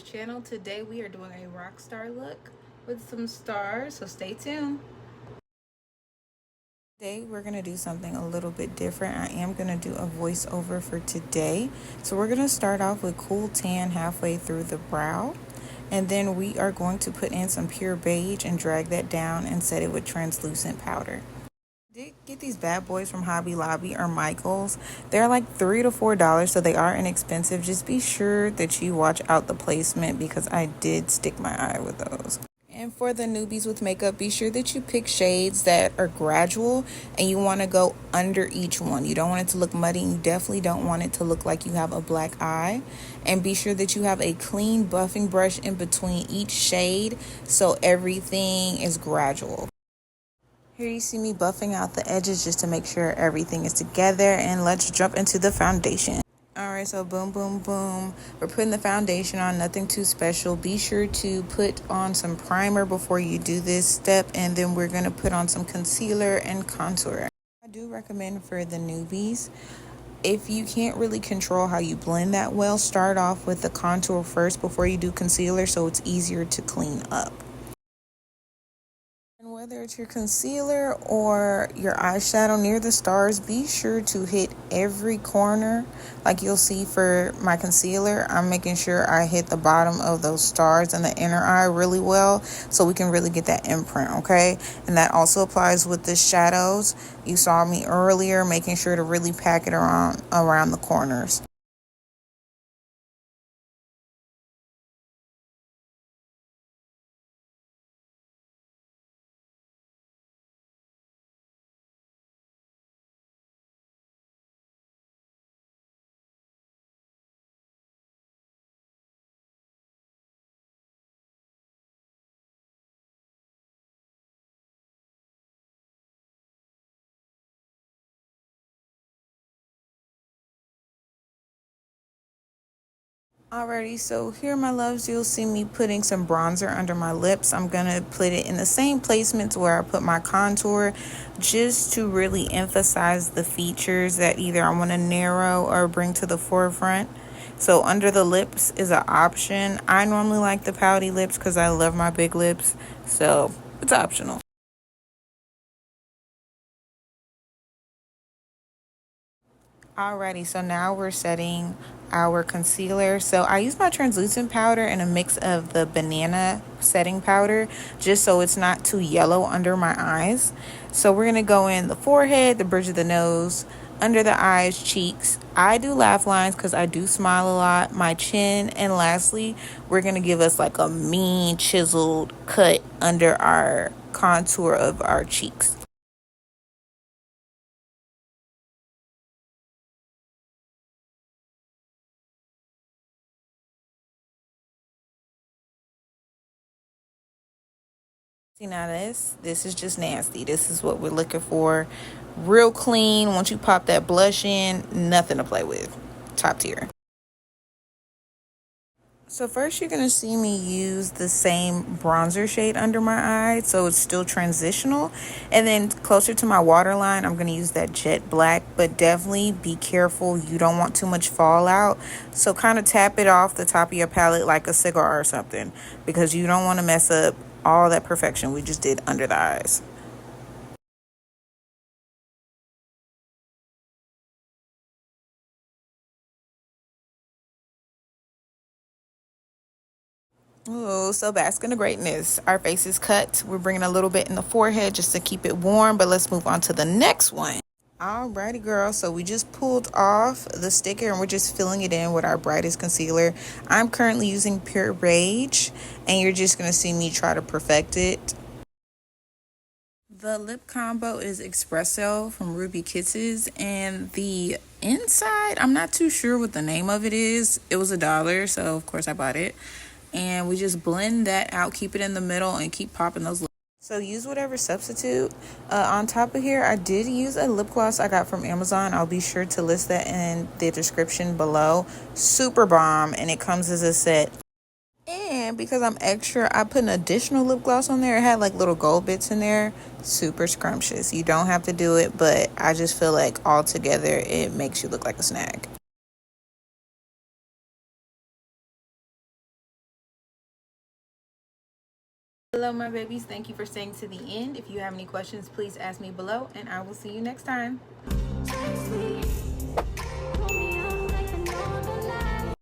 channel. Today we are doing a rock star look with some stars, so stay tuned. Today we're going to do something a little bit different. I am going to do a voiceover for today. So we're going to start off with cool tan halfway through the brow. And then we are going to put in some pure beige and drag that down and set it with translucent powder. Did get these bad boys from Hobby Lobby or Michaels. They're like $3 to $4, so they are inexpensive. Just be sure that you watch out the placement because I did stick my eye with those. And for the newbies with makeup, be sure that you pick shades that are gradual and you want to go under each one. You don't want it to look muddy, and you definitely don't want it to look like you have a black eye. And be sure that you have a clean buffing brush in between each shade so everything is gradual. Here you see me buffing out the edges just to make sure everything is together, and let's jump into the foundation. Alright, so boom, boom, boom. We're putting the foundation on, nothing too special. Be sure to put on some primer before you do this step, and then we're going to put on some concealer and contour. I do recommend for the newbies, if you can't really control how you blend that well, start off with the contour first before you do concealer so it's easier to clean up. Whether it's your concealer or your eyeshadow near the stars, be sure to hit every corner. Like you'll see for my concealer, I'm making sure I hit the bottom of those stars and the inner eye really well so we can really get that imprint, okay? And that also applies with the shadows. You saw me earlier making sure to really pack it around the corners. Alrighty, so here my loves, you'll see me putting some bronzer under my lips. I'm going to put it in the same placements where I put my contour just to really emphasize the features that either I want to narrow or bring to the forefront. So under the lips is an option. I normally like the pouty lips because I love my big lips, so it's optional. Alrighty, so now we're setting our concealer. So I use my translucent powder and a mix of the banana setting powder just so it's not too yellow under my eyes. So we're going to go in the forehead, the bridge of the nose, under the eyes, cheeks. I do laugh lines because I do smile a lot, my chin, and lastly, we're going to give us like a mean chiseled cut under our contour of our cheeks. See, now this is just nasty. This is what we're looking for. Real clean. Once you pop that blush in, nothing to play with. Top tier. So first you're going to see me use the same bronzer shade under my eye, so it's still transitional. And then closer to my waterline, I'm going to use that jet black, but definitely be careful. You don't want too much fallout. So kind of tap it off the top of your palette like a cigar or something, because you don't want to mess up all that perfection we just did under the eyes. Oh, so basking the greatness. Our face is cut. We're bringing a little bit in the forehead just to keep it warm, but let's move on to the next one. Alrighty, girl. So we just pulled off the sticker and we're just filling it in with our brightest concealer. I'm currently using pure beige, and you're just going to see me try to perfect it. The lip combo is Expresso from Ruby Kisses, and the inside, I'm not too sure what the name of it is. It was $1, so of course I bought it. And we just blend that out, keep it in the middle, and keep popping those lips. So use whatever substitute. On top of here, I did use a lip gloss I got from Amazon. I'll be sure to list that in the description below. Super bomb, and it comes as a set. And because I'm extra, I put an additional lip gloss on there. It had like little gold bits in there. Super scrumptious. You don't have to do it, but I just feel like all together it makes you look like a snack. Hello, my babies. Thank you for staying to the end. If you have any questions, please ask me below, and I will see you next time.